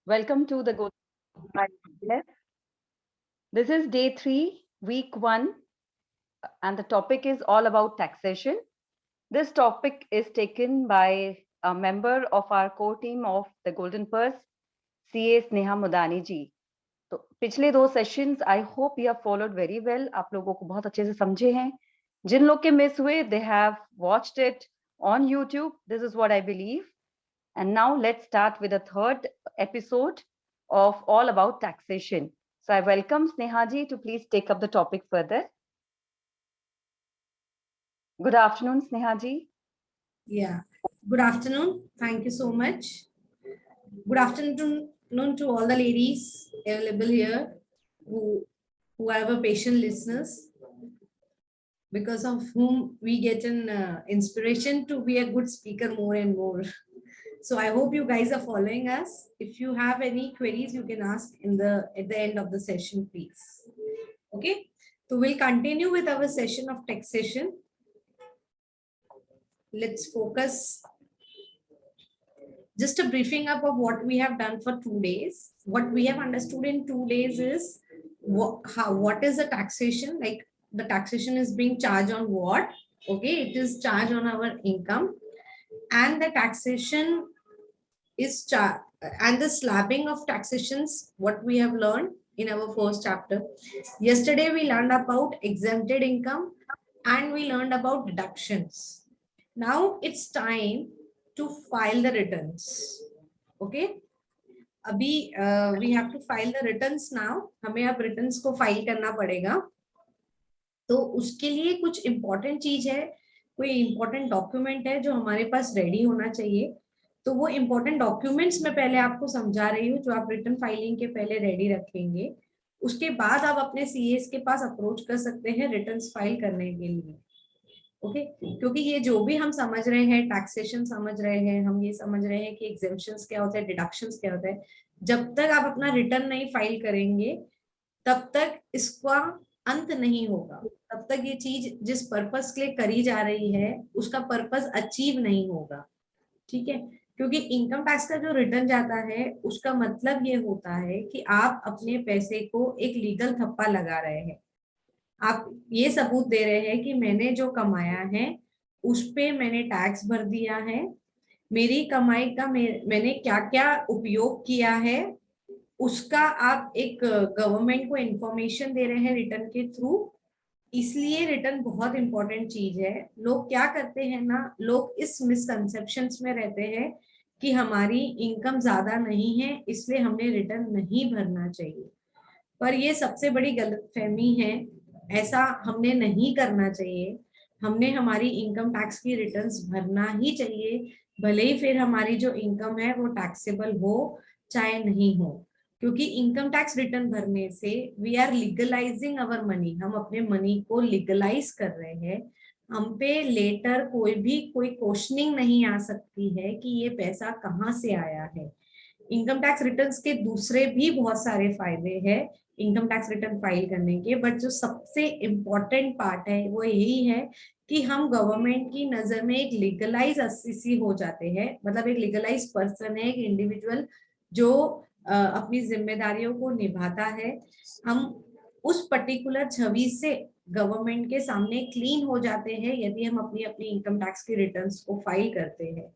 Welcome to the Go. This is day 3, week 1, and the topic is all about taxation. This topic is taken by a member of our core team of the Golden Purse, CA Sneha Mudani जी. तो पिछले 2 sessions I hope you have followed very well. आप लोगों को बहुत अच्छे से समझे हैं. जिन लोग के मिस हुए, they have watched it on YouTube. This is what I believe. And now let's start with the third episode of All About Taxation. So I welcome Sneha ji to please take up the topic further. Good afternoon, Sneha ji. Yeah, good afternoon. Thank you so much. Good afternoon to all the ladies available here who are our patient listeners, because of whom we get an inspiration to be a good speaker more and more. So I hope you guys are following us. If you have any queries, you can ask at the end of the session, please. Okay, so we'll continue with our session of taxation. Let's focus. Just a briefing up of what we have done for 2 days. What we have understood in 2 days is what is the taxation, like the taxation is being charged on what. Okay, it is charged on our income, and the taxation is and the slabbing of taxations, what we have learned in our first chapter. Yesterday we learned about exempted income and we learned about deductions. Now it's time to file the returns. Okay, अभी we have to file the returns now. हमें अब returns को file करना पड़ेगा. तो उसके लिए कुछ important चीज है, कोई important document है जो हमारे पास ready होना चाहिए. तो वो important documents मैं पहले आपको समझा रही हूँ जो आप return filing के पहले ready रखेंगे. उसके बाद आप अपने CAs के पास approach कर सकते हैं returns file करने के लिए. ओके क्योंकि ये जो भी हम समझ रहे हैं, टैक्सेशन समझ रहे हैं, हम ये समझ रहे हैं कि एग्जेम्पशंस क्या होता है, डिडक्शंस क्या होता है, जब तक आप अपना रिटर्न नहीं फाइल करेंगे तब तक इसका अंत नहीं होगा. तब तक ये चीज जिस पर्पस के लिए करी जा रही है उसका पर्पस अचीव नहीं होगा. ठीक है, क्योंकि इनकम टैक्स का जो रिटर्न जाता है उसका मतलब ये होता है कि आप अपने पैसे को एक लीगल थप्पा लगा रहे हैं. आप ये सबूत दे रहे हैं कि मैंने जो कमाया है उस पे मैंने टैक्स भर दिया है, मेरी कमाई का मैंने क्या क्या उपयोग किया है उसका आप एक गवर्नमेंट को इंफॉर्मेशन दे रहे हैं रिटर्न के थ्रू. इसलिए रिटर्न बहुत इंपॉर्टेंट चीज है. लोग क्या करते हैं ना, लोग इस मिसकंसेप्शंस में रहते हैं कि हमारी इनकम ज्यादा नहीं है इसलिए हमें रिटर्न नहीं भरना चाहिए, पर ये सबसे बड़ी गलतफहमी है. ऐसा हमने नहीं करना चाहिए. हमने हमारी इनकम टैक्स की रिटर्न्स भरना ही चाहिए, भले ही फिर हमारी जो इनकम है वो टैक्सेबल हो चाहे नहीं हो, क्योंकि इनकम टैक्स रिटर्न भरने से we are legalising our money. हम अपने मनी को लीगलाइज कर रहे हैं. हम पे लेटर कोई क्वेश्चनिंग नहीं आ सकती है कि ये पैसा कहाँ से आया है. इनकम टैक्स रिटर्न्स के दूसरे भी बहुत सारे फायदे हैं इनकम टैक्स रिटर्न फाइल करने के, बट जो सबसे इम्पोर्टेंट पार्ट है वो यही है कि हम गवर्नमेंट की नजर में एक लीगलाइज असेसी हो जाते हैं. मतलब एक लीगलाइज पर्सन है, एक इंडिविजुअल जो अपनी जिम्मेदारियों को निभाता है. हम उस पर्टिकुलर छवि से गवर्नमेंट के सामने क्लीन हो जाते हैं यदि हम अपनी अपनी इनकम टैक्स की रिटर्न्स को फाइल करते हैं.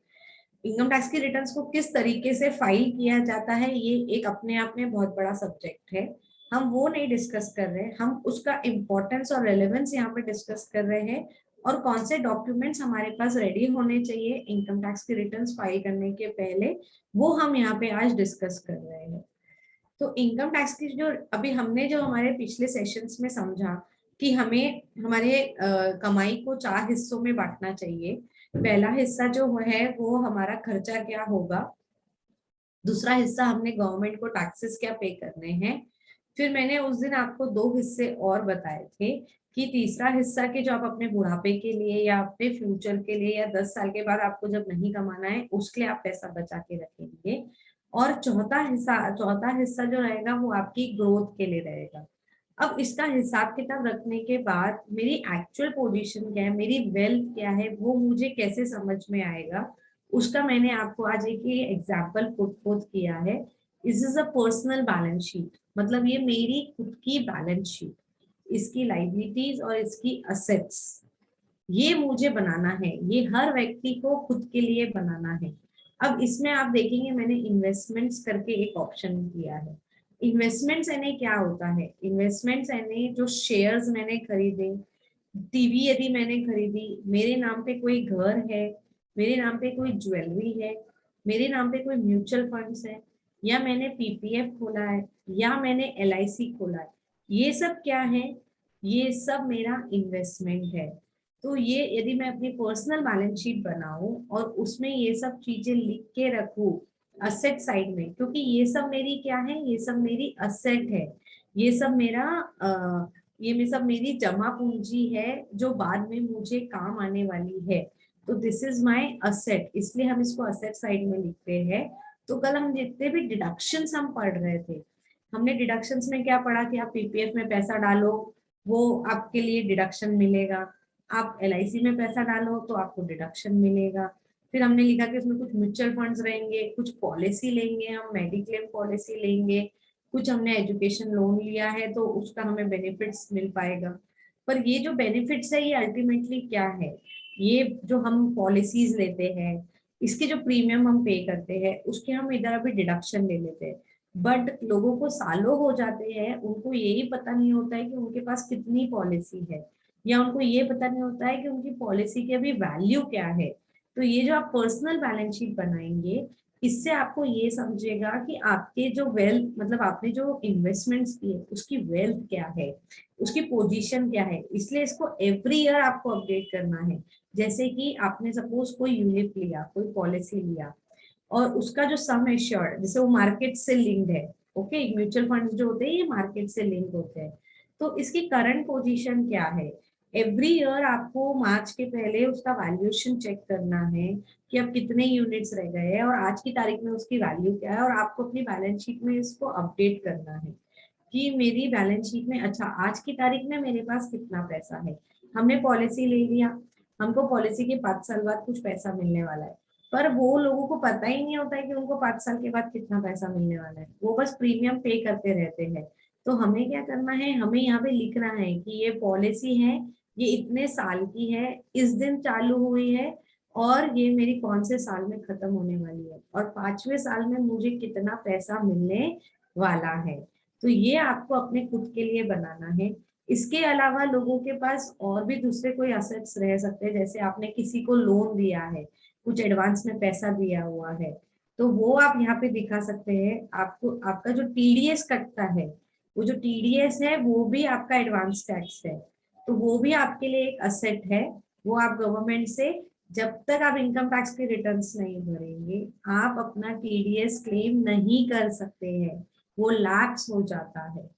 इनकम टैक्स की रिटर्न्स को किस तरीके से फाइल किया जाता है ये एक अपने आप में बहुत बड़ा सब्जेक्ट है. हम वो नहीं डिस्कस कर रहे हैं, हम उसका इम्पोर्टेंस और रेलेवेंस यहाँ पे डिस्कस कर रहे हैं और कौन से डॉक्यूमेंट्स हमारे पास रेडी होने चाहिए इनकम टैक्स की रिटर्न्स फाइल करने के पहले, वो हम यहाँ पे आज डिस्कस कर रहे हैं. तो इनकम टैक्स की जो अभी हमने जो हमारे पिछले सेशंस में समझा कि हमें हमारे कमाई को 4 हिस्सों में बांटना चाहिए. पहला हिस्सा जो है वो हमारा खर्चा क्या होगा, दूसरा हिस्सा हमने गवर्नमेंट को टैक्सेस क्या पे करने हैं, फिर मैंने उस दिन आपको 2 हिस्से और बताए थे कि तीसरा हिस्सा के जो आप अपने बुढ़ापे के लिए या अपने फ्यूचर के लिए या 10 साल के बाद आपको जब नहीं कमाना है उसके लिए आप पैसा बचा के रखेंगे, और चौथा हिस्सा जो रहेगा वो आपकी ग्रोथ के लिए रहेगा. अब इसका हिसाब किताब रखने के बाद मेरी एक्चुअल पोजीशन क्या है, मेरी वेल्थ क्या है, वो मुझे कैसे समझ में आएगा, उसका मैंने आपको आज एक एग्जाम्पल पुट फोर्थ किया है this is a personal balance sheet, मतलब ये मेरी खुद की बैलेंस शीट, इसकी लाइबिलिटीज और इसकी असेट्स ये मुझे बनाना है, ये हर व्यक्ति को खुद के लिए बनाना है। अब इसमें आप देखेंगे मैंने इन्वेस्टमेंट्स करके एक ऑप्शन दिया है। इन्वेस्टमेंट्स यानी क्या होता है? इन्वेस्टमेंट्स यानी जो शेयर्स मैंने खरीदे, टीवी यदि मैंने खरीदी, मेरे नाम पे कोई घर है, मेरे नाम पे कोई ज्वेलरी है, मेरे नाम पे कोई म्यूचुअल फंड्स है, या मैंने पीपीएफ खोला है, या मैंने एलआईसी खोला है, ये सब क्या है? ये सब मेरा इन्वेस्टमेंट है। तो ये यदि मैं अपनी पर्सनल बैलेंस शीट बनाऊं और उसमें ये सब चीजें लिख के रखूं असेट साइड में, क्योंकि ये सब मेरी क्या है? ये सब मेरी असेट है, ये सब मेरा ये सब मेरी जमा पूंजी है जो बाद में मुझे काम आने वाली है। तो दिस इज माय असेट, इसलिए हम इसको असेट साइड में लिखते हैं। तो कल हम जितने भी डिडक्शंस हम पढ़ रहे थे, हमने डिडक्शंस में क्या पढ़ा कि आप पीपीएफ में पैसा डालो, वो आपके लिए डिडक्शन मिलेगा, आप एलआईसी में पैसा डालो तो आपको डिडक्शन मिलेगा। फिर हमने लिखा कि उसमें कुछ म्यूचुअल फंड्स रहेंगे, कुछ पॉलिसी लेंगे, हम मेडिक्लेम पॉलिसी लेंगे, कुछ हमने एजुकेशन लोन लिया है तो उसका हमें बेनिफिट्स मिल पाएगा। पर ये जो बेनिफिट्स है ये अल्टीमेटली क्या है? ये जो हम पॉलिसीज लेते हैं, इसके जो प्रीमियम हम पे करते हैं उसके हम इधर अभी डिडक्शन ले लेते हैं। बट लोगों को सालों हो जाते हैं, उनको यही पता नहीं होता है कि उनके पास कितनी पॉलिसी है, या उनको ये पता नहीं होता है कि उनकी पॉलिसी की अभी वैल्यू क्या है। तो ये जो आप पर्सनल बैलेंस शीट बनाएंगे, इससे आपको ये समझेगा कि आपके जो वेल्थ, मतलब आपने जो इन्वेस्टमेंट्स किए उसकी वेल्थ क्या है, उसकी पोजीशन क्या है। इसलिए इसको एवरी ईयर आपको अपडेट करना है। जैसे कि आपने सपोज कोई यूनिट लिया, कोई पॉलिसी लिया, और उसका जो सम एश्योर्ड, जैसे वो मार्केट से लिंक्ड है, ओके, म्यूचुअल फंड्स जो होते हैं ये मार्केट से लिंक होते हैं, तो इसकी करंट पोजीशन क्या है? एवरी ईयर आपको मार्च के पहले उसका वैल्यूएशन चेक करना है कि अब कितने यूनिट्स रह गए हैं और आज की तारीख में उसकी वैल्यू क्या है, और आपको अपनी बैलेंस शीट में इसको अपडेट करना है कि मेरी बैलेंस शीट में, अच्छा आज की तारीख में मेरे पास कितना पैसा है। हमने पॉलिसी ले लिया, हमको पॉलिसी के 5 साल बाद कुछ पैसा मिलने वाला है, पर वो लोगों को पता ही नहीं होता है कि उनको 5 साल के बाद कितना पैसा मिलने वाला है, वो बस प्रीमियम पे करते रहते हैं। तो हमें क्या करना है? हमें यहाँ पे लिखना है कि ये पॉलिसी है, ये इतने साल की है, इस दिन चालू हुई है, और ये मेरी कौन से साल में खत्म होने वाली है, और 5वें साल में मुझे कितना पैसा मिलने वाला है। तो ये आपको अपने खुद के लिए बनाना है। इसके अलावा लोगों के पास और भी दूसरे कोई असेट्स रह सकते हैं, जैसे आपने किसी को लोन दिया है, कुछ एडवांस में पैसा दिया हुआ है, तो वो आप यहाँ पे दिखा सकते हैं। आपको आपका जो टीडीएस कटता है, वो जो टीडीएस है वो भी आपका एडवांस टैक्स है, तो वो भी आपके लिए एक असेट है। वो आप गवर्नमेंट से, जब तक आप इनकम टैक्स के रिटर्न्स नहीं भरेंगे, आप अपना टीडीएस क्लेम नहीं कर सकते हैं, वो लैप्स हो जाता है।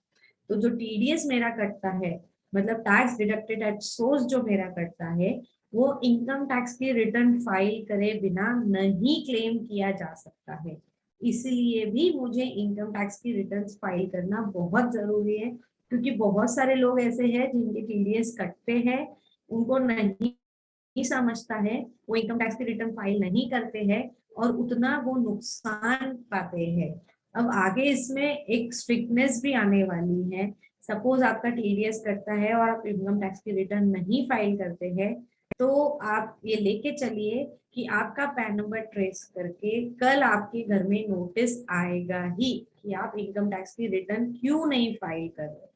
तो जो टीडीएस मेरा कटता है, मतलब टैक्स डिडक्टेड एट सोर्स जो मेरा कटता है, वो इनकम टैक्स की रिटर्न फाइल करे बिना नहीं क्लेम किया जा सकता है। इसलिए भी मुझे इनकम टैक्स की रिटर्न फाइल करना बहुत जरूरी है, क्योंकि बहुत सारे लोग ऐसे हैं जिनके टीडीएस कटते हैं, उनको नहीं समझता है, वो इनकम टैक्स की रिटर्न फाइल नहीं करते हैं और उतना वो नुकसान पाते हैं। अब आगे इसमें एक स्ट्रिक्टनेस भी आने वाली है। सपोज आपका टीडीएस कटता है और आप इनकम टैक्स की रिटर्न नहीं फाइल करते हैं, तो आप ये लेके चलिए कि आपका पैन नंबर ट्रेस करके कल आपके घर में नोटिस आएगा ही कि आप इनकम टैक्स की रिटर्न क्यों नहीं फाइल कर रहे।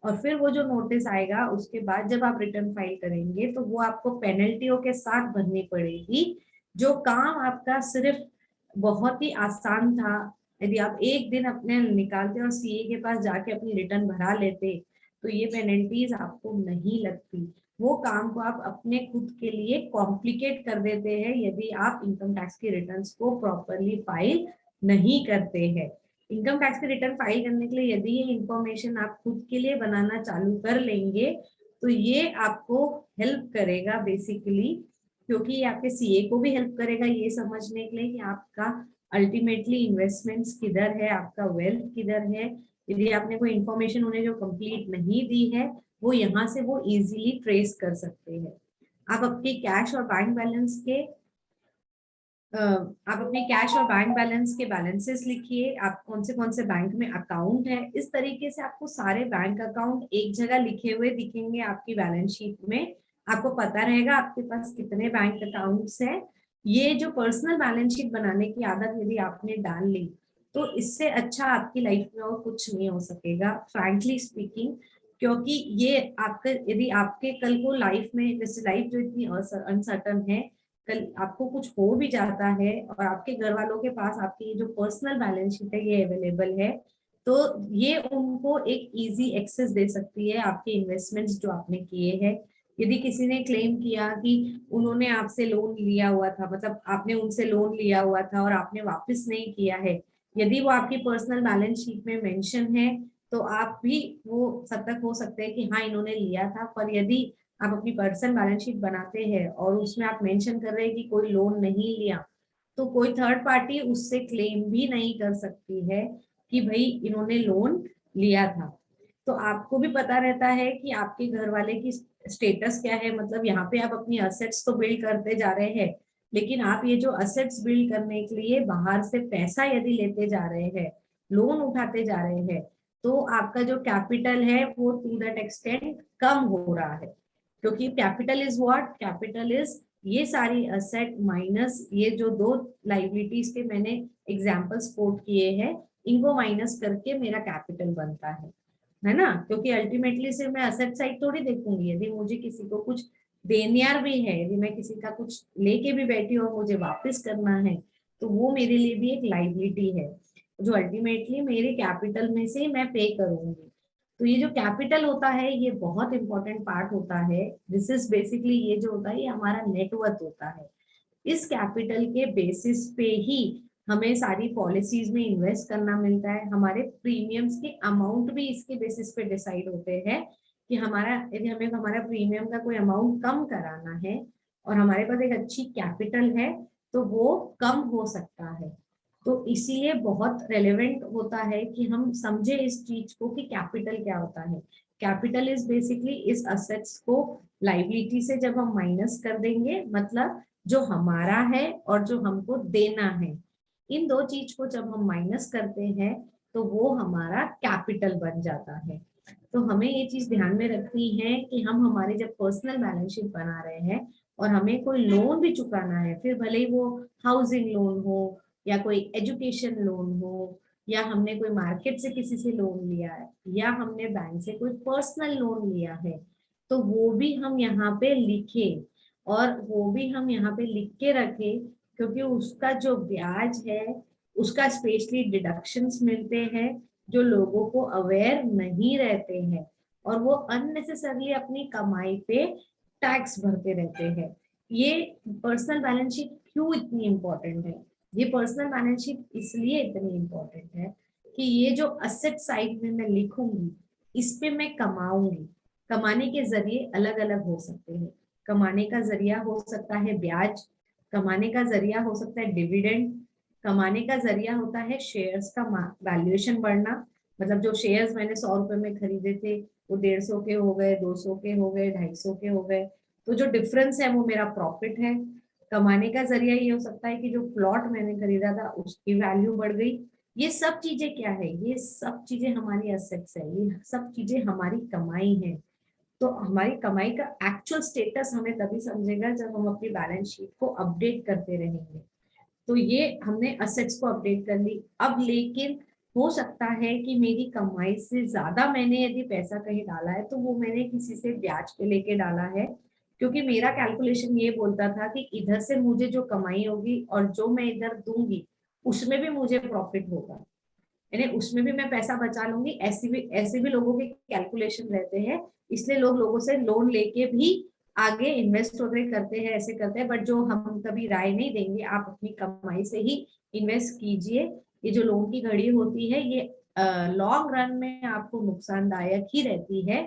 और फिर वो जो नोटिस आएगा उसके बाद जब आप रिटर्न फाइल करेंगे तो वो आपको पेनल्टियों के साथ भरनी पड़ेगी। जो काम आपका सिर्फ बहुत ही आसान था, यदि आप एक दिन अपने निकालते और सीए के पास जाके अपनी रिटर्न भरा लेते, तो ये पेनल्टीज आपको नहीं लगती। वो काम को आप अपने खुद के लिए कॉम्प्लिकेट कर देते हैं यदि आप इनकम टैक्स की रिटर्न्स को प्रॉपरली फाइल नहीं करते हैं। इनकम टैक्स की रिटर्न फाइल करने के लिए यदि ये इंफॉर्मेशन आप खुद के लिए बनाना चालू कर लेंगे, तो ये आपको हेल्प करेगा बेसिकली, क्योंकि ये आपके सीए को भी हेल्प करेगा ये समझने के लिए कि आपका अल्टीमेटली इन्वेस्टमेंट्स किधर है, आपका वेल्थ किधर है। यदि आपने कोई इंफॉर्मेशन उन्हें जो कंप्लीट नहीं दी है, वो यहाँ से वो इजीली ट्रेस कर सकते हैं। आप आपके कैश और बैंक बैलेंस के आप अपने कैश और बैंक बैलेंस के बैलेंसेस लिखिए, आप कौन से बैंक में अकाउंट है। इस तरीके से आपको सारे बैंक अकाउंट एक जगह लिखे हुए दिखेंगे आपकी बैलेंस शीट में। आपको पता रहेगा आपके पास कितने बैंक अकाउंट्स है। ये जो पर्सनल बैलेंस शीट बनाने की आदत यदि आपने डाल ली तो इससे अच्छा आपकी लाइफ में और कुछ नहीं हो सकेगा, फ्रैंकली स्पीकिंग। क्योंकि ये आपके, यदि आपके कल को लाइफ में, जैसे लाइफ जो इतनी अनसर्टन है, कल आपको कुछ हो भी जाता है और आपके घर वालों के पास आपकी ये जो पर्सनल बैलेंस शीट है ये अवेलेबल है, तो ये उनको एक इजी एक्सेस दे सकती है आपके इन्वेस्टमेंट्स जो आपने किए हैं। यदि किसी ने क्लेम किया कि उन्होंने आपसे लोन लिया हुआ था, मतलब आपने उनसे लोन लिया हुआ था और आपने वापस नहीं किया है, यदि वो आपकी पर्सनल बैलेंस शीट में मेंशन है तो आप भी वो सतर्क हो सकते हैं कि हाँ इन्होंने लिया था। पर यदि आप अपनी पर्सनल बैलेंस शीट बनाते हैं और उसमें आप मेंशन कर रहे हैं कि कोई लोन नहीं लिया, तो कोई थर्ड पार्टी उससे क्लेम भी नहीं कर सकती है कि भाई इन्होंने लोन लिया था। तो आपको भी पता रहता है कि आपके घर वाले की स्टेटस क्या है। मतलब यहाँ पे आप अपनी असेट्स तो बिल्ड करते जा रहे हैं, लेकिन आप ये जो असेट्स बिल्ड करने के लिए बाहर से पैसा यदि लेते जा रहे हैं, लोन उठाते जा रहे हैं, तो आपका जो कैपिटल है वो टू दैट एक्सटेंट कम हो रहा है। क्योंकि capital is what, capital is ये सारी असेट माइनस ये जो दो लाइबिलिटीज के मैंने एग्जांपल्स कोट किए हैं, इनको माइनस करके मेरा कैपिटल बनता है ना। क्योंकि अल्टीमेटली सिर्फ मैं असेट साइड थोड़ी देखूंगी, यदि मुझे किसी को कुछ देनियार भी है, यदि मैं किसी का कुछ लेके भी बैठी हूँ और मुझे वापस करना है, तो वो मेरे लिए भी एक लाइबिलिटी है जो अल्टीमेटली मेरे कैपिटल में से मैं पे करूंगी। तो ये जो कैपिटल होता है ये बहुत इंपॉर्टेंट पार्ट होता है। दिस इज बेसिकली, ये जो होता है ये हमारा नेटवर्थ होता है। इस कैपिटल के बेसिस पे ही हमें सारी पॉलिसीज में इन्वेस्ट करना मिलता है। हमारे प्रीमियम्स के अमाउंट भी इसके बेसिस पे डिसाइड होते हैं कि हमारा, यदि हमें हमारा प्रीमियम का कोई अमाउंट कम कराना है और हमारे पास एक अच्छी कैपिटल है तो वो कम हो सकता है। तो इसीलिए बहुत रेलेवेंट होता है कि हम समझे इस चीज को कि कैपिटल क्या होता है। कैपिटल इज बेसिकली इस असेट्स को लाइबिलिटी से जब हम माइनस कर देंगे, मतलब जो हमारा है और जो हमको देना है, इन दो चीज को जब हम माइनस करते हैं तो वो हमारा कैपिटल बन जाता है। तो हमें ये चीज ध्यान में रखनी है कि हम हमारे जब पर्सनल बैलेंस शीट बना रहे हैं और हमें कोई लोन भी चुकाना है, फिर भले ही वो हाउसिंग लोन हो या कोई एजुकेशन लोन हो, या हमने कोई मार्केट से किसी से लोन लिया है, या हमने बैंक से कोई पर्सनल लोन लिया है, तो वो भी हम यहाँ पे लिखे और वो भी हम यहाँ पे लिख के रखे। क्योंकि उसका जो ब्याज है उसका स्पेशली डिडक्शंस मिलते हैं जो लोगों को अवेयर नहीं रहते हैं, और वो अननेसेसरली अपनी कमाई पे टैक्स भरते रहते हैं। ये पर्सनल बैलेंस शीट क्यों इतनी इंपॉर्टेंट है? ये पर्सनल बैलेंस शीट इसलिए इतनी इंपॉर्टेंट है कि ये जो असेट साइड में मैं लिखूंगी इस पे मैं कमाऊंगी। कमाने के जरिए अलग अलग हो सकते हैं। कमाने का जरिया हो सकता है ब्याज, कमाने का जरिया हो सकता है डिविडेंड, कमाने का जरिया होता है शेयर्स का वैल्यूएशन बढ़ना। मतलब जो शेयर्स मैंने 100 रुपए में खरीदे थे वो 150 के हो गए, 200 के हो गए, 250 के हो गए, तो जो डिफरेंस है वो मेरा प्रॉफिट है। कमाने का जरिया ये हो सकता है कि जो प्लॉट मैंने खरीदा था उसकी वैल्यू बढ़ गई। ये सब चीजें क्या है? ये सब चीजें हमारी असेट्स है, ये सब चीजें हमारी कमाई है। तो हमारी कमाई का एक्चुअल स्टेटस हमें तभी समझेगा जब हम अपनी बैलेंस शीट को अपडेट करते रहेंगे। तो ये हमने असेट्स को अपडेट कर ली। अब लेकिन हो सकता है कि मेरी कमाई से ज्यादा मैंने यदि पैसा कहीं डाला है तो वो मैंने किसी से ब्याज पे लेके डाला है, क्योंकि मेरा कैलकुलेशन ये बोलता था कि इधर से मुझे जो कमाई होगी और जो मैं इधर दूंगी उसमें भी मुझे प्रॉफिट होगा, यानी उसमें भी मैं पैसा बचा लूंगी। ऐसे भी लोगों के कैलकुलेशन रहते हैं, इसलिए लोग लोगों से लोन लेके भी आगे इन्वेस्ट वगैरह करते हैं, ऐसे करते हैं। बट जो हम कभी राय नहीं देंगे, आप अपनी कमाई से ही इन्वेस्ट कीजिए। ये जो लोन की घड़ी होती है ये लॉन्ग रन में आपको नुकसानदायक ही रहती है,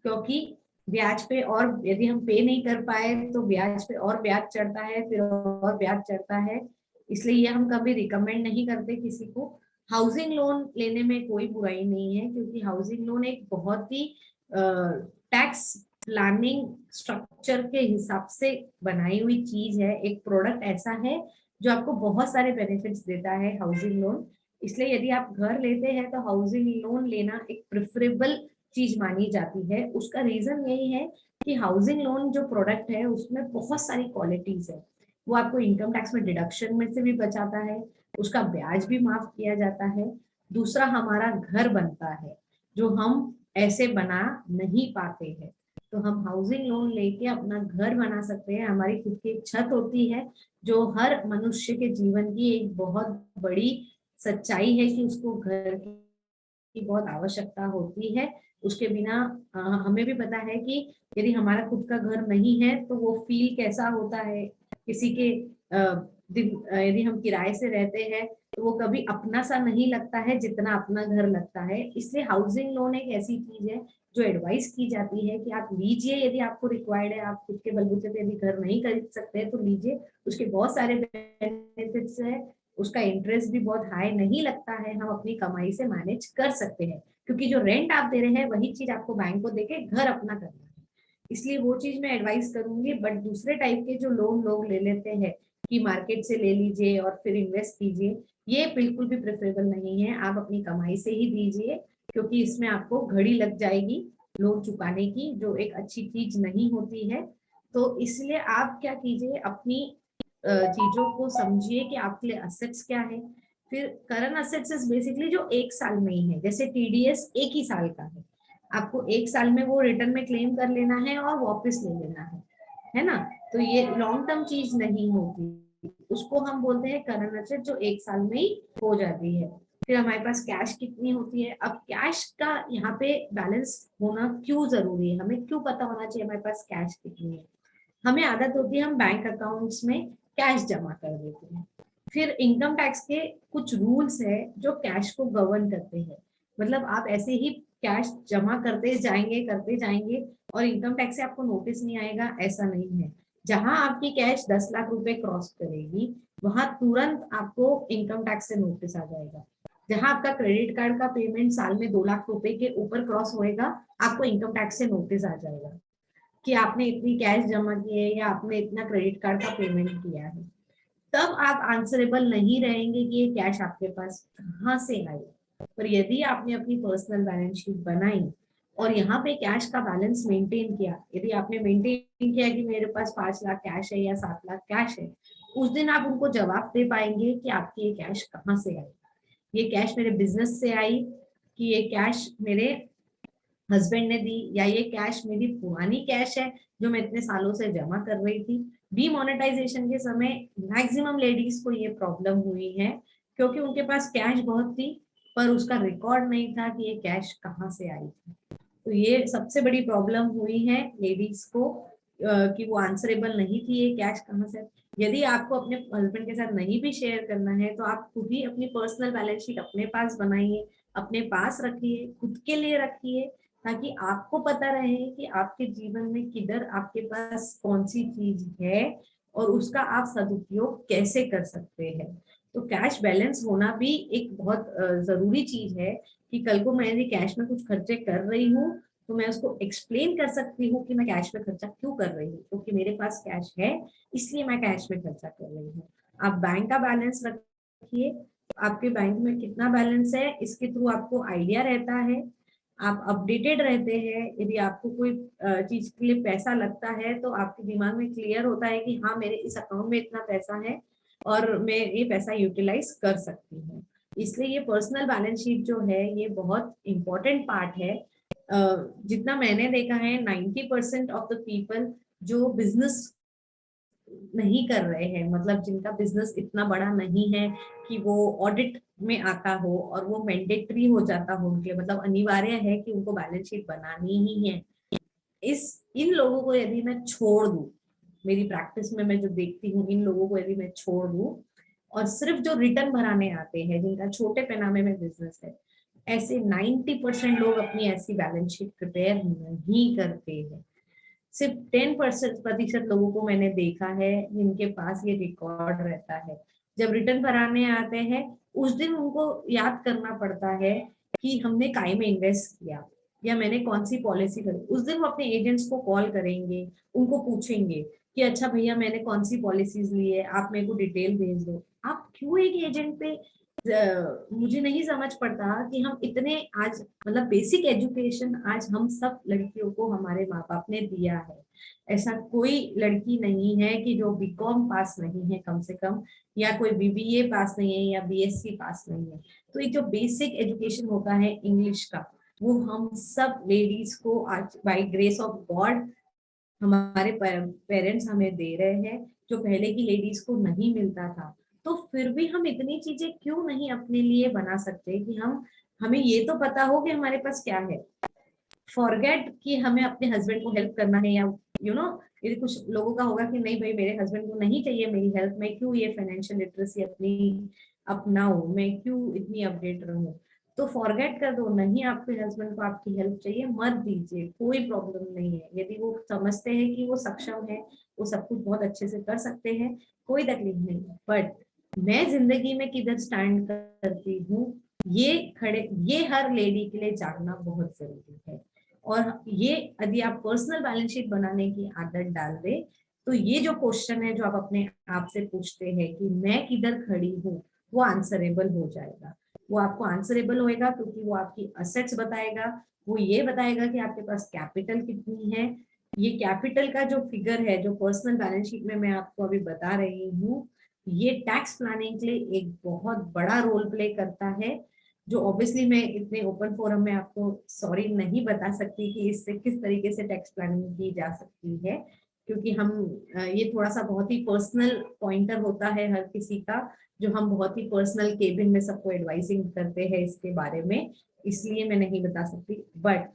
क्योंकि ब्याज पे, और यदि हम पे नहीं कर पाए तो ब्याज पे और ब्याज चढ़ता है, फिर और ब्याज चढ़ता है। इसलिए ये हम कभी रिकमेंड नहीं करते किसी को। हाउसिंग लोन लेने में कोई बुराई नहीं है, क्योंकि हाउसिंग लोन एक बहुत ही टैक्स प्लानिंग स्ट्रक्चर के हिसाब से बनाई हुई चीज है। एक प्रोडक्ट ऐसा है जो आपको बहुत सारे बेनिफिट्स देता है हाउसिंग लोन। इसलिए यदि आप घर लेते हैं तो हाउसिंग लोन लेना एक प्रेफरेबल चीज मानी जाती है। उसका रीजन यही है कि हाउसिंग लोन जो प्रोडक्ट है उसमें बहुत सारी क्वालिटीज है। वो आपको इनकम टैक्स में डिडक्शन में से भी बचाता है, उसका ब्याज भी माफ किया जाता है, दूसरा हमारा घर बनता है जो हम ऐसे बना नहीं पाते हैं। तो हम हाउसिंग लोन लेके अपना घर बना सकते हैं। हमारी खुद की एक छत होती है जो हर मनुष्य के जीवन की एक बहुत बड़ी सच्चाई है कि उसको घर की बहुत आवश्यकता होती है। उसके बिना हमें भी पता है कि यदि हमारा खुद का घर नहीं है तो वो फील कैसा होता है। किसी के यदि हम किराए से रहते हैं तो वो कभी अपना सा नहीं लगता है जितना अपना घर लगता है। इसलिए हाउसिंग लोन एक ऐसी चीज है जो एडवाइस की जाती है कि आप लीजिए यदि आपको रिक्वायर्ड है। आप खुद के बलबूते पे यदि घर नहीं खरीद सकते तो लीजिए, उसके बहुत सारे बेनिफिट्स है। उसका इंटरेस्ट भी बहुत हाई नहीं लगता है, हम अपनी कमाई से मैनेज कर सकते हैं, क्योंकि जो रेंट आप दे रहे हैं वही चीज आपको बैंक को देके घर अपना करना है। इसलिए वो चीज मैं एडवाइस करूंगी। बट दूसरे टाइप के जो लोन लोग ले लेते हैं कि मार्केट से ले लीजिए और फिर इन्वेस्ट कीजिए, ये बिल्कुल भी प्रेफरेबल नहीं है। आप अपनी कमाई से ही दीजिए, क्योंकि इसमें आपको घड़ी लग जाएगी लोन चुकाने की, जो एक अच्छी चीज नहीं होती है। तो इसलिए आप क्या कीजिए, अपनी चीजों को समझिए कि आपके लिए असेट्स क्या है। फिर करंट असेट्स इज बेसिकली जो एक साल में ही है, जैसे टीडीएस एक ही साल का है, आपको एक साल में वो रिटर्न में क्लेम कर लेना है और वापस ले लेना है ना। तो ये लॉन्ग टर्म चीज नहीं होती, उसको हम बोलते हैं करंट असेट जो एक साल में ही हो जाती है। फिर हमारे पास कैश कितनी होती है। अब कैश का यहाँ पे बैलेंस होना क्यों जरूरी है, हमें क्यों पता होना चाहिए हमारे पास कैश कितनी है। हमें आदत होती है हम बैंक अकाउंट्स में कैश जमा कर देते हैं। फिर इनकम टैक्स के कुछ रूल्स है जो कैश को गवर्न करते हैं। मतलब आप ऐसे ही कैश जमा करते जाएंगे और इनकम टैक्स से आपको नोटिस नहीं आएगा, ऐसा नहीं है। जहां आपकी कैश 10 लाख रुपए क्रॉस करेगी वहां तुरंत आपको इनकम टैक्स से नोटिस आ जाएगा। जहां आपका क्रेडिट कार्ड का पेमेंट साल में 2 लाख रुपए के ऊपर क्रॉस होएगा, आपको इनकम टैक्स से नोटिस आ जाएगा कि आपने इतनी कैश जमा की है या आपने इतना क्रेडिट कार्ड का पेमेंट किया है। तब आप आंसरेबल नहीं रहेंगे कि ये कैश आपके पास कहाँ से आई। पर यदि आपने अपनी पर्सनल बैलेंस शीट बनाई और यहाँ पे कैश का बैलेंस मेंटेन किया, यदि आपने मेंटेन किया कि मेरे पास 5 लाख कैश है या 7 लाख कैश है, उस दिन आप उनको जवाब दे पाएंगे कि आपकी ये कैश कहाँ से आई। ये कैश मेरे बिजनेस से आई कि ये कैश मेरे हस्बैंड ने दी, या ये कैश मेरी पुरानी कैश है जो मैं इतने सालों से जमा कर रही थी। डीमोनेटाइजेशन के समय मैक्सिमम लेडीज को ये प्रॉब्लम हुई है, क्योंकि उनके पास कैश बहुत थी पर उसका रिकॉर्ड नहीं था कि ये कैश कहाँ से आई थी। तो ये सबसे बड़ी प्रॉब्लम हुई है लेडीज को कि वो आंसरेबल नहीं थी ये कैश कहाँ से। यदि आपको अपने हस्बैंड के साथ नहीं भी शेयर करना है तो आप खुद ही अपनी पर्सनल बैलेंस शीट अपने पास बनाइए, अपने पास रखिए, खुद के लिए रखिए, ताकि आपको पता रहे कि आपके जीवन में किधर आपके पास कौन सी चीज है और उसका आप सदुपयोग कैसे कर सकते हैं। तो कैश बैलेंस होना भी एक बहुत जरूरी चीज है कि कल को मैं यदि कैश में कुछ खर्चे कर रही हूँ तो मैं उसको एक्सप्लेन कर सकती हूँ कि मैं कैश में खर्चा क्यों कर रही हूँ, क्योंकि मेरे पास कैश है इसलिए मैं कैश में खर्चा कर रही हूँ। आप बैंक का बैलेंस रखिए, आपके बैंक में कितना बैलेंस है इसके थ्रू आपको आइडिया रहता है, आप अपडेटेड रहते हैं। यदि आपको कोई चीज के लिए पैसा लगता है तो आपके दिमाग में क्लियर होता है कि हाँ मेरे इस अकाउंट में इतना पैसा है और मैं ये पैसा यूटिलाइज कर सकती हूँ। इसलिए ये पर्सनल बैलेंस शीट जो है ये बहुत इंपॉर्टेंट पार्ट है। जितना मैंने देखा है 90% ऑफ द पीपल जो बिजनेस नहीं कर रहे हैं, मतलब जिनका बिजनेस इतना बड़ा नहीं है कि वो ऑडिट में आता हो और वो मैंडेटरी हो जाता हो उनके, मतलब अनिवार्य है कि उनको बैलेंस शीट बनानी ही है। इस इन लोगों को यदि मैं छोड़ दूं, मेरी प्रैक्टिस में मैं जो देखती हूँ इन लोगों को यदि मैं छोड़ दूं और सिर्फ जो रिटर्न भराने आते हैं जिनका छोटे पैमाने में बिजनेस है, ऐसे 90% लोग अपनी ऐसी बैलेंस शीट प्रिपेयर नहीं करते हैं। सिर्फ 10% लोगों को मैंने देखा है जिनके पास ये रिकॉर्ड रहता है। जब रिटर्न भराने आते हैं उस दिन उनको याद करना पड़ता है कि हमने काय में इन्वेस्ट किया या मैंने कौन सी पॉलिसी करी। उस दिन वो अपने एजेंट्स को कॉल करेंगे, उनको पूछेंगे कि अच्छा भैया मैंने कौन सी पॉलिसीज ली है, आप मेरे को डिटेल भेज दो। आप क्यों एक एजेंट पे मुझे नहीं समझ पड़ता कि हम इतने आज मतलब बेसिक एजुकेशन आज हम सब लड़कियों को हमारे माँ बाप ने दिया है। ऐसा कोई लड़की नहीं है कि जो बीकॉम पास नहीं है कम से कम, या कोई बीबीए पास नहीं है या बीएससी पास नहीं है। तो एक जो बेसिक एजुकेशन होता है इंग्लिश का, वो हम सब लेडीज को आज बाय ग्रेस ऑफ गॉड हमारे पेरेंट्स हमें दे रहे हैं, जो पहले की लेडीज को नहीं मिलता था। तो फिर भी हम इतनी चीजें क्यों नहीं अपने लिए बना सकते कि हम हमें ये तो पता हो कि हमारे पास क्या है। फॉरगेट कि हमें अपने हस्बैंड को हेल्प करना है, या यदि कुछ लोगों का होगा कि नहीं भाई मेरे हस्बैंड को नहीं चाहिए मेरी हेल्प, मैं क्यों ये फाइनेंशियल लिटरेसी अपनी अपनाऊं, मैं क्यों इतनी अपडेट रहूं। तो फॉरगेट कर दो, नहीं आपके हस्बैंड को आपकी हेल्प चाहिए मत दीजिए, कोई प्रॉब्लम नहीं है। यदि वो समझते हैं कि वो सक्षम है, वो सब कुछ बहुत अच्छे से कर सकते हैं, कोई तकलीफ नहीं। बट मैं जिंदगी में किधर स्टैंड करती हूँ, ये हर लेडी के लिए जानना बहुत जरूरी है। और ये यदि आप पर्सनल बैलेंस शीट बनाने की आदत डाल दे, तो ये जो क्वेश्चन है जो आप अपने आप से पूछते हैं कि मैं किधर खड़ी हूँ, वो आंसरेबल हो जाएगा। वो आपको आंसरेबल होएगा क्योंकि वो आपकी असेट्स बताएगा, वो ये बताएगा कि आपके पास कैपिटल कितनी है। ये कैपिटल का जो फिगर है जो पर्सनल बैलेंस शीट में मैं आपको अभी बता रही हूँ, ये टैक्स प्लानिंग के लिए एक बहुत बड़ा रोल प्ले करता है, जो ऑब्वियसली मैं इतने ओपन फोरम में आपको सॉरी नहीं बता सकती कि इससे किस तरीके से टैक्स प्लानिंग की जा सकती है, क्योंकि हम ये थोड़ा सा बहुत ही पर्सनल पॉइंटर होता है हर किसी का, जो हम बहुत ही पर्सनल केबिन में सबको एडवाइसिंग करते हैं इसके बारे में, इसलिए मैं नहीं बता सकती। बट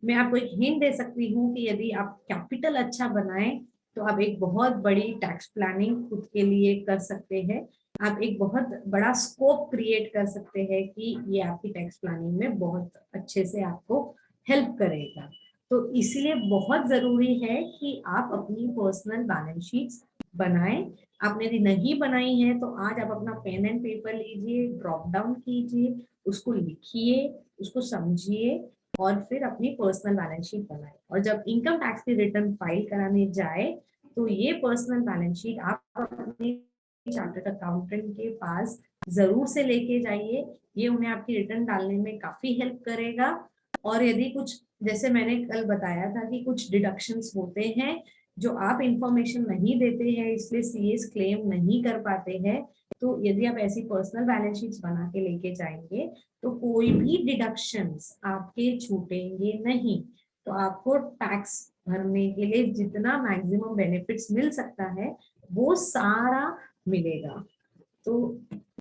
मैं आपको एक हिंट दे सकती हूँ कि यदि आप कैपिटल अच्छा बनाएं तो आप एक बहुत बड़ी टैक्स प्लानिंग खुद के लिए कर सकते हैं। आप एक बहुत बड़ा स्कोप क्रिएट कर सकते हैं कि ये आपकी टैक्स प्लानिंग में बहुत अच्छे से आपको हेल्प करेगा। तो इसलिए बहुत जरूरी है कि आप अपनी पर्सनल बैलेंस शीट्स बनाएं। आपने यदि नहीं बनाई है तो आज आप अपना पेन एंड पेपर लीजिए, ड्रॉप डाउन कीजिए, उसको लिखिए, उसको समझिए, और फिर अपनी पर्सनल बैलेंस शीट बनाए। और जब इनकम टैक्स की रिटर्न फाइल कराने जाए तो ये पर्सनल बैलेंस शीट आप अपने चार्टर्ड अकाउंटेंट के पास जरूर से लेके जाइए। ये उन्हें आपकी रिटर्न डालने में काफी हेल्प करेगा। और यदि कुछ जैसे मैंने कल बताया था कि कुछ डिडक्शंस होते हैं जो आप इंफॉर्मेशन नहीं देते हैं इसलिए सीएस क्लेम नहीं कर पाते हैं, तो यदि आप ऐसी पर्सनल बैलेंस शीट्स बना के लेके जाएंगे तो कोई भी डिडक्शंस आपके छूटेंगे नहीं। तो आपको टैक्स भरने के लिए जितना मैक्सिमम बेनिफिट्स मिल सकता है वो सारा मिलेगा। तो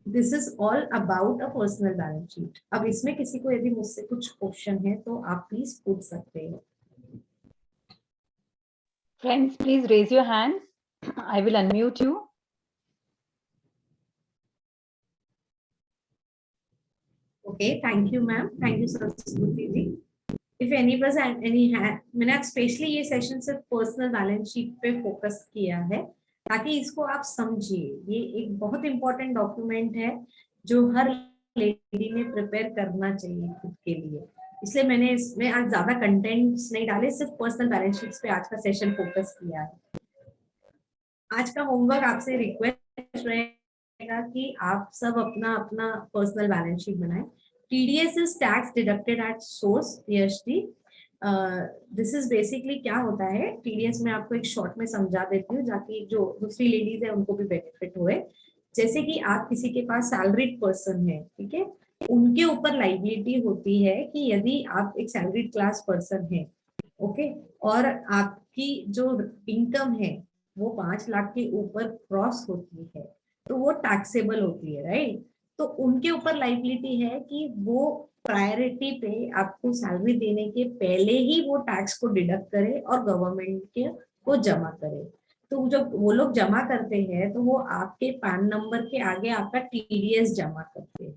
this is all about a personal balance sheet. अब इसमें किसी को यदि मुझसे कुछ क्वेश्चन है तो आप प्लीज पूछ सकते हो। Friends, please raise your hands. I will unmute you. Okay, thank you ma'am, thank you Saraswati ji. If any बस एनी है, मैंने स्पेशली ये सेशन सिर्फ पर्सनल बैलेंस शीट पे फोकस किया है ताकि इसको आप समझिए। ये एक बहुत इंपॉर्टेंट डॉक्यूमेंट है जो हर लेडी ने प्रिपेयर करना चाहिए खुद के लिए, इसलिए मैंने इसमें आज ज्यादा कंटेंट्स नहीं डाले, सिर्फ पर्सनल बैलेंस शीट्स पे आज का सेशन फोकस किया है। आज का होमवर्क आपसे रिक्वेस्ट रहेगा कि आप सब अपना अपना पर्सनल बैलेंस शीट बनाएं। TDS is tax deducted at source, PhD। This is basically क्या होता है, TDS में आपको एक शॉर्ट में समझा देती हूँ ताकि जो दूसरी लेडीज है उनको भी बेनिफिट हुए। जैसे कि आप किसी के पास सैलरीड पर्सन है, ठीक है, उनके ऊपर लाइबिलिटी होती है कि यदि आप एक सैलरीड क्लास पर्सन है, ओके, और आपकी जो इनकम है वो 5 लाख के ऊपर क्रॉस होती है तो वो टैक्सेबल होती है, राइट। तो उनके ऊपर लाइबिलिटी है कि वो प्रायोरिटी पे आपको सैलरी देने के पहले ही वो टैक्स को डिडक्ट करे और गवर्नमेंट के को जमा करे। तो जब वो लोग जमा करते हैं तो वो आपके पैन नंबर के आगे आपका TDS जमा करते हैं,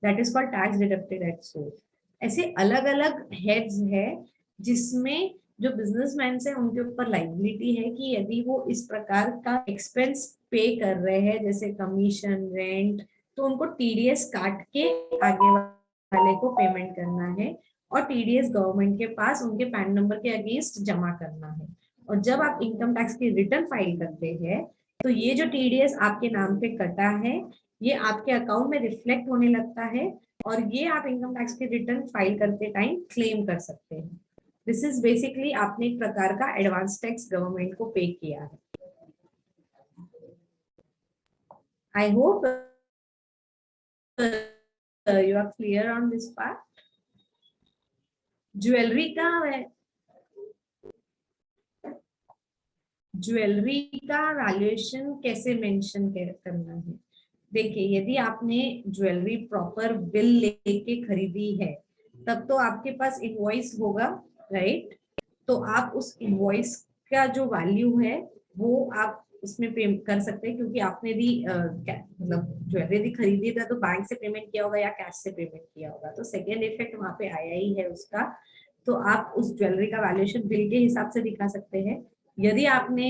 that is called tax deducted at source. ऐसे अलग अलग हेड्स है जिसमें जो बिजनेसमैन है उनके ऊपर लाइबिलिटी है कि यदि वो इस प्रकार का एक्सपेंस पे कर रहे हैं जैसे कमीशन, रेंट, तो उनको TDS काट के आगे वाले को पेमेंट करना है और TDS गवर्नमेंट के पास उनके पैन नंबर के अगेंस्ट जमा करना है। और जब आप इनकम टैक्स की रिटर्न फाइल करते हैं तो ये जो टीडीएस आपके नाम पे कटा है ये आपके अकाउंट में रिफ्लेक्ट होने लगता है और ये आप इनकम टैक्स की रिटर्न फाइल करते टाइम क्लेम कर सकते हैं। दिस इज बेसिकली आपने एक प्रकार का एडवांस टैक्स गवर्नमेंट को पे किया है। I hope you are clear on this part. Jewellery का वैल्यूएशन कैसे मेंशन करना है? देखिए, यदि आपने ज्वेलरी प्रॉपर बिल लेके खरीदी है तब तो आपके पास इनवॉइस होगा, राइट? तो आप उस इनवॉइस का जो वैल्यू है वो आप उसमें पे कर सकते हैं, क्योंकि आपने भी मतलब ज्वेलरी यदि खरीदी था तो बैंक से पेमेंट किया होगा या कैश से पेमेंट किया होगा, तो सेकेंड इफेक्ट वहां पे आया ही है उसका। तो आप उस ज्वेलरी का वैल्यूएशन बिल के हिसाब से दिखा सकते हैं। यदि आपने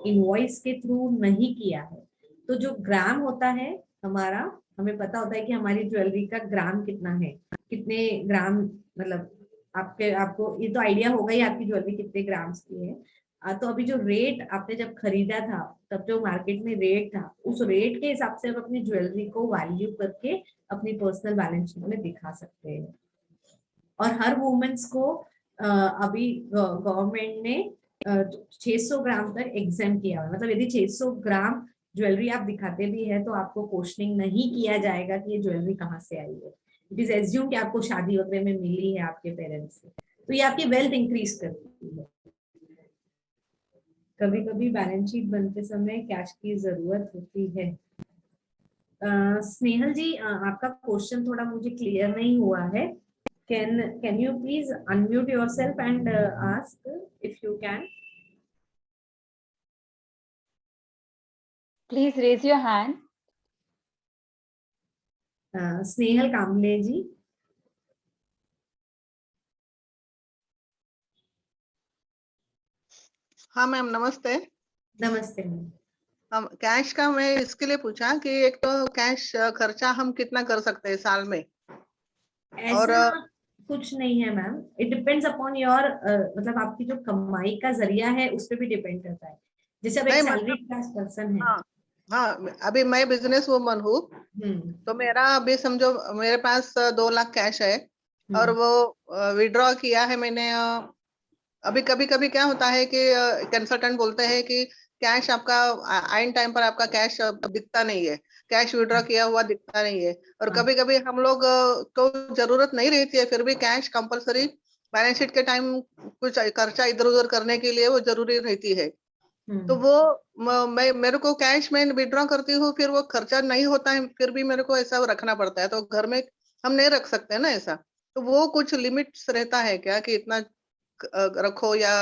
इनवॉइस के थ्रू नहीं किया है तो जो ग्राम होता है हमारा, हमें पता होता है कि हमारी ज्वेलरी का ग्राम कितना है, कितने ग्राम, मतलब आपको ये तो आइडिया होगा ही आपकी ज्वेलरी कितने ग्राम्स की है। तो अभी जो रेट आपने जब खरीदा था तब जो मार्केट में रेट था उस रेट के हिसाब से आप अपनी ज्वेलरी को वैल्यू करके अपनी पर्सनल बैलेंस शीट में दिखा सकते हैं। और हर वुमेन्स को अभी गवर्नमेंट ने 600 ग्राम तक एग्जाम किया है। मतलब यदि 600 ग्राम ज्वेलरी आप दिखाते भी है तो आपको क्वेश्चनिंग नहीं किया जाएगा कि ये ज्वेलरी कहाँ से आई है। इट इज एज्यूम कि आपको शादी वगैरह में मिली है आपके पेरेंट्स से, तो ये आपकी वेल्थ इंक्रीज करती है। कभी कभी बैलेंस शीट बनते समय कैश की जरूरत होती है। स्नेहल जी, आपका क्वेश्चन थोड़ा मुझे क्लियर नहीं हुआ है। Can you please unmute yourself and ask if you can? Please raise your hand. Snehal कामले जी। हाँ मैम, नमस्ते। नमस्ते मैम। हम कैश का मैं इसके लिए पूछा कि एक तो कैश खर्चा हम कितना कर सकते हैं साल में? और ऐसा कुछ नहीं है ma'am, it depends upon your, मतलब आपकी जो कमाई का जरिया है उस पर भी डिपेंड करता है। जैसे अब एक नहीं सैलरी मतलब क्लास पर्सन है। हाँ हाँ, अभी मैं बिजनेस वुमन हूँ, तो मेरा अभी समझो मेरे पास 2 लाख कैश है और वो विड्रॉ किया है मैंने। अभी कभी कभी क्या होता है कि कंसल्टेंट बोलते हैं कि कैश आपका आइन टाइम पर आपका कैश दिखता नहीं है, कैश विड्रॉ किया हुआ दिखता नहीं है। और कभी कभी हम लोग को जरूरत नहीं रहती है फिर भी कैश कंपलसरी बैलेंस शीट के टाइम कुछ खर्चा इधर उधर करने के लिए वो जरूरी रहती है। तो वो मैं मेरे को कैश में विड्रॉ करती हूँ, फिर वो खर्चा नहीं होता है फिर भी मेरे को ऐसा रखना पड़ता है। तो घर में हम नहीं रख सकते ना ऐसा, तो वो कुछ लिमिट्स रहता है क्या कि इतना रखो या?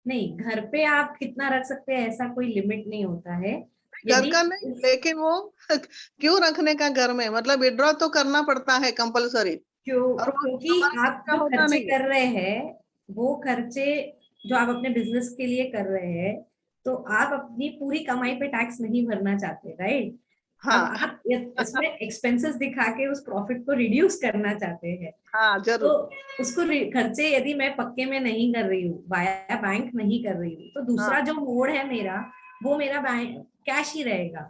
नहीं, घर पे आप कितना रख सकते हैं ऐसा कोई लिमिट नहीं होता है। घर यदि का नहीं, लेकिन वो क्यों रखने का घर में, मतलब विड्रॉ तो करना पड़ता है कंपलसरी। और वो क्योंकि हमारा आप खर्चा जो होता खर्चे नहीं है। कर रहे हैं वो खर्चे जो आप अपने बिजनेस के लिए कर रहे हैं, तो आप अपनी पूरी कमाई पे टैक्स नहीं भरना चाहते, राइट? अब हाँ आप इसमें एक्सपेंसेस दिखा के उस प्रॉफिट को रिड्यूस करना चाहते हैं। हाँ तो जरूर। उसको खर्चे यदि मैं पक्के में नहीं कर रही हूँ, वाया बैंक नहीं कर रही हूँ, तो दूसरा हाँ जो मोड है मेरा, वो मेरा बैंक कैश ही रहेगा।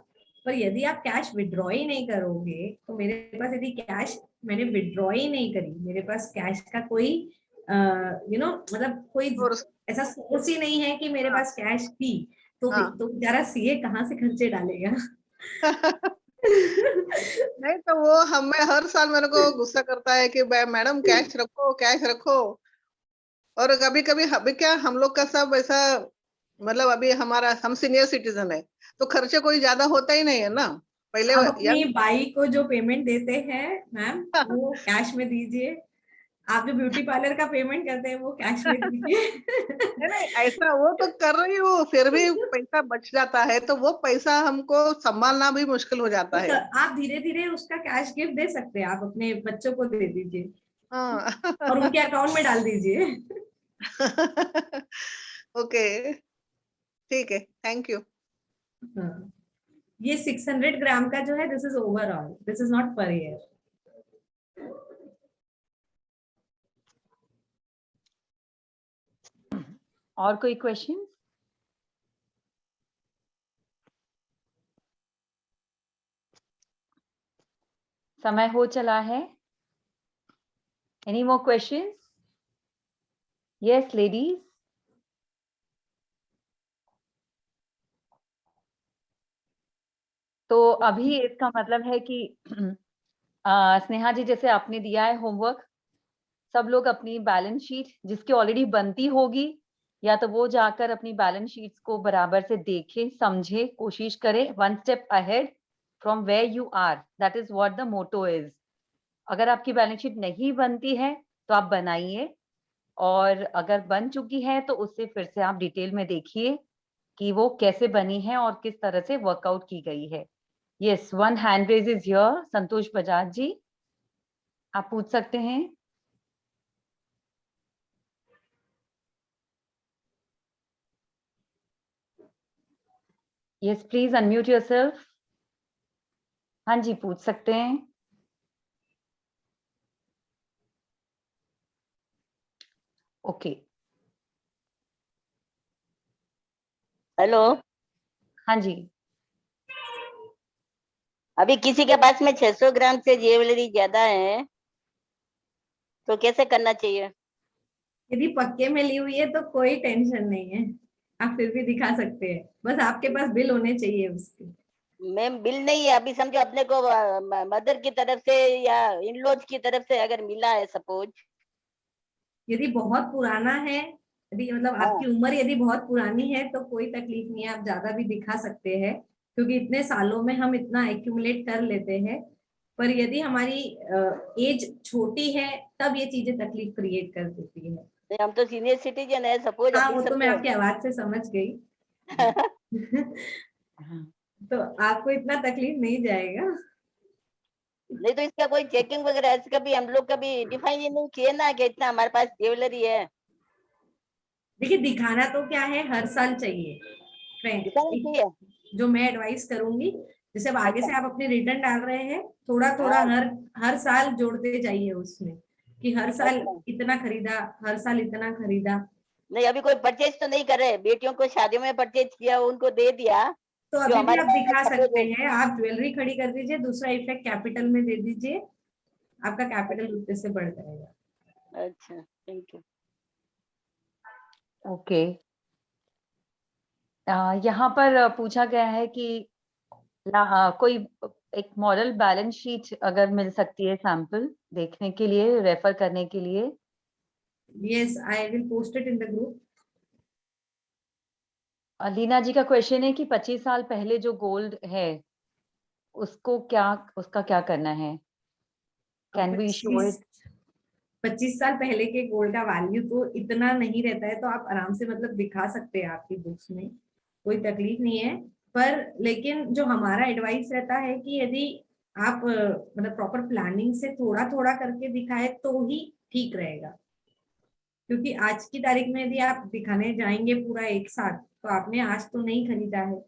पर यदि आप कैश विड्रॉ ही नहीं करोगे तो मेरे पास यदि कैश मैंने विड्रॉ ही नहीं करी, मेरे पास कैश का कोई मतलब कोई और ऐसा सोर्स ही नहीं है कि मेरे हाँ पास कैश थी, तो हाँ बेचारा सीए कहाँ से खर्चे डालेगा? नहीं तो वो हमें हर साल मेरे को गुस्सा करता है कि मैडम कैश रखो कैश रखो। और कभी कभी अभी क्या हम लोग का सब ऐसा, मतलब अभी हमारा हम सीनियर सिटीजन है तो खर्चे कोई ज्यादा होता ही नहीं है ना पहले। आप अपनी यंग बाई को जो पेमेंट देते हैं मैम वो कैश में दीजिए। आप जो ब्यूटी पार्लर का पेमेंट करते हैं वो कैश में दीजिए। नहीं नहीं, ऐसा वो तो कर रही हूँ फिर भी पैसा बच जाता है तो वो पैसा हमको संभालना भी मुश्किल हो जाता है। आप धीरे धीरे उसका कैश गिफ्ट दे सकते हैं, आप अपने बच्चों को दे दीजिए हाँ और उनके अकाउंट में डाल दीजिए। ओके, ठीक है, थैंक यू। हाँ। ये 600 ग्राम का जो है, this is overall, this is not per year. और कोई क्वेश्चन? समय हो चला है. Any more questions? Yes, ladies. तो अभी इसका मतलब है कि स्नेहा जी, जैसे आपने दिया है होमवर्क, सब लोग अपनी बैलेंस शीट जिसकी ऑलरेडी बनती होगी, या तो वो जाकर अपनी बैलेंस शीट्स को बराबर से देखें, समझे, कोशिश करें. One step ahead from where you are, that is what the motto is. अगर आपकी बैलेंस शीट नहीं बनती है तो आप बनाइए, और अगर बन चुकी है तो उससे फिर से आप डिटेल में देखिए कि वो कैसे बनी है और किस तरह से वर्कआउट की गई है. Yes, one hand raise is here. Santosh Bajaj ji, आप पूछ सकते हैं. Yes, please unmute yourself. हाँ जी, पूछ सकते हैं. ओके. हेलो. हाँ जी. अभी किसी के पास में 600 ग्राम से ज्वेलरी ज्यादा है तो कैसे करना चाहिए? यदि पक्के में ली हुई है तो कोई टेंशन नहीं है, आप फिर भी दिखा सकते हैं, बस आपके पास बिल होने चाहिए उसके. मैम बिल नहीं है. अभी समझो अपने को मदर की तरफ से या इन लॉज की तरफ से अगर मिला है सपोज. यदि बहुत पुराना है, यदि मतलब हाँ. आपकी उम्र यदि बहुत पुरानी है तो कोई तकलीफ नहीं है, आप ज्यादा भी दिखा सकते हैं, क्योंकि इतने सालों में हम इतना एक्यूमुलेट कर लेते हैं. पर यदि हमारी एज छोटी है तब ये चीजें तकलीफ क्रिएट कर देती है. हम तो सीनियर सिटीजन है सपोज. हाँ, अभी वो तो मैं समझो. आपकी आवाज से समझ गई. तो आपको इतना तकलीफ नहीं जाएगा. नहीं तो इसका कोई चेकिंग वगैरह इसका भी हम लोग कभी डिफाइन नहीं किए ना कि इतना हमारे पास ज्वेलरी है. देखिए, दिखाना तो क्या है, हर साल चाहिए. दिखाना चाहिए. जो मैं एडवाइस करूंगी, जैसे अब आगे से आप अपने रिटर्न डाल रहे हैं, थोड़ा थोड़ा हाँ. हर साल जोड़ते जाइए उसमें, कि हर साल अच्छा. इतना खरीदा, हर साल इतना खरीदा. नहीं अभी कोई परचेज तो नहीं कर रहे. बेटियों को शादियों में परचेज किया, उनको दे दिया. तो जो अभी भी हमारे आप दिखा पास सकते हैं. आप ज्वेलरी खड़ी कर दीजिए, दूसरा इफेक्ट कैपिटल में दे दीजिए, आपका कैपिटल उतने से बढ़ जाएगा. अच्छा, थैंक यू. ओके. यहाँ पर पूछा गया है कि कोई एक मॉडल बैलेंस शीट अगर मिल सकती है सैंपल देखने के लिए, रेफर करने के लिए. Yes, I will post it in the group. Leena ji का क्वेश्चन है कि 25 साल पहले जो गोल्ड है उसको उसका क्या करना है? Can we show it? 25 साल पहले के गोल्ड का वैल्यू तो इतना नहीं रहता है, तो आप आराम से मतलब दिखा सकते हैं आपकी बुक्स में, कोई तकलीफ नहीं है. पर लेकिन जो हमारा एडवाइस रहता है कि यदि आप मतलब प्रॉपर प्लानिंग से थोड़ा थोड़ा करके दिखाए तो ही ठीक रहेगा, क्योंकि आज की तारीख में यदि आप दिखाने जाएंगे पूरा एक साथ तो आपने आज तो नहीं खरीदा है,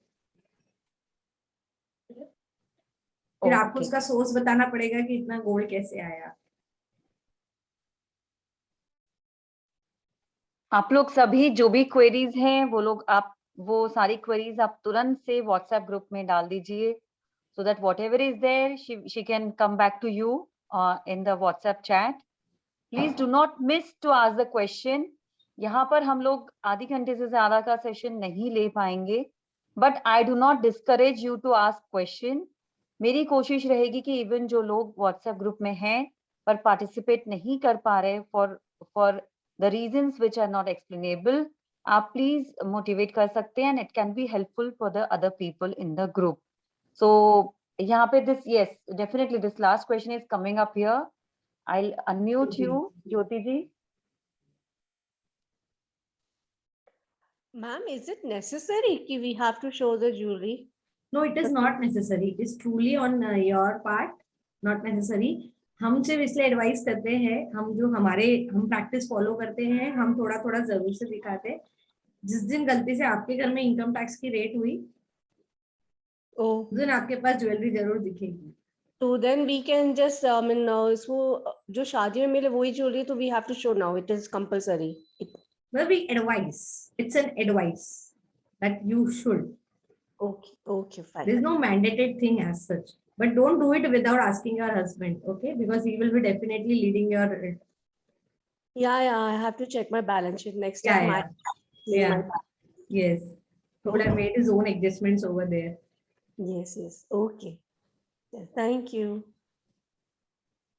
फिर आपको उसका सोर्स बताना पड़ेगा कि इतना गोल्ड कैसे आया. आप लोग सभी जो भी क्वेरीज हैं वो सारी क्वेरीज आप तुरंत से व्हाट्सएप ग्रुप में डाल दीजिए, so that whatever is there she can come back to you in the WhatsApp chat. Please do not miss to ask the question. यहाँ पर हम लोग आधी घंटे से ज्यादा का सेशन नहीं ले पाएंगे, but I do not discourage you to ask question. मेरी कोशिश रहेगी कि इवन जो लोग व्हाट्सएप ग्रुप में हैं पर पार्टिसिपेट नहीं कर पा रहे for the reasons which are not explainable, आप प्लीज मोटिवेट कर सकते हैं, and it can be helpful for the other people in the group. So यहाँ पे yes, definitely this last question is coming up here. I'll unmute you, Jyoti ji. Ma'am, is it necessary कि we have to show the jewelry? No, it is not necessary. It is truly on your part, not necessary. हम सिर्फ इसलिए advice करते हैं, हम practice follow करते हैं, हम थोड़ा थोड़ा जरूर से दिखाते हैं. जिस दिन गलती से आपके घर में इनकम टैक्स की रेट हुई, उस दिन आपके पास ज्वेलरी जरूर दिखेगी. So then we can just इसको जो शादी में मिले वही ज्वेलरी तो we have to show now. It is compulsory. Well, we advise. It's an advice that you should. Okay, okay, fine. There's no mandated thing as such. But don't do it without asking your husband, okay? Because he will be definitely leading your. Yeah, I have to check my balance sheet next Yeah, time. yeah. Yeah. Yes. He would have made his own adjustments over there. Yes. Okay. Yeah, thank you.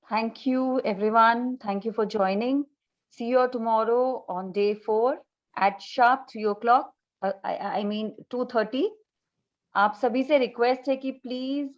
Thank you, everyone. Thank you for joining. See you tomorrow on day 4 at sharp 3 o'clock. I mean 2:30. आप सभी से request है कि please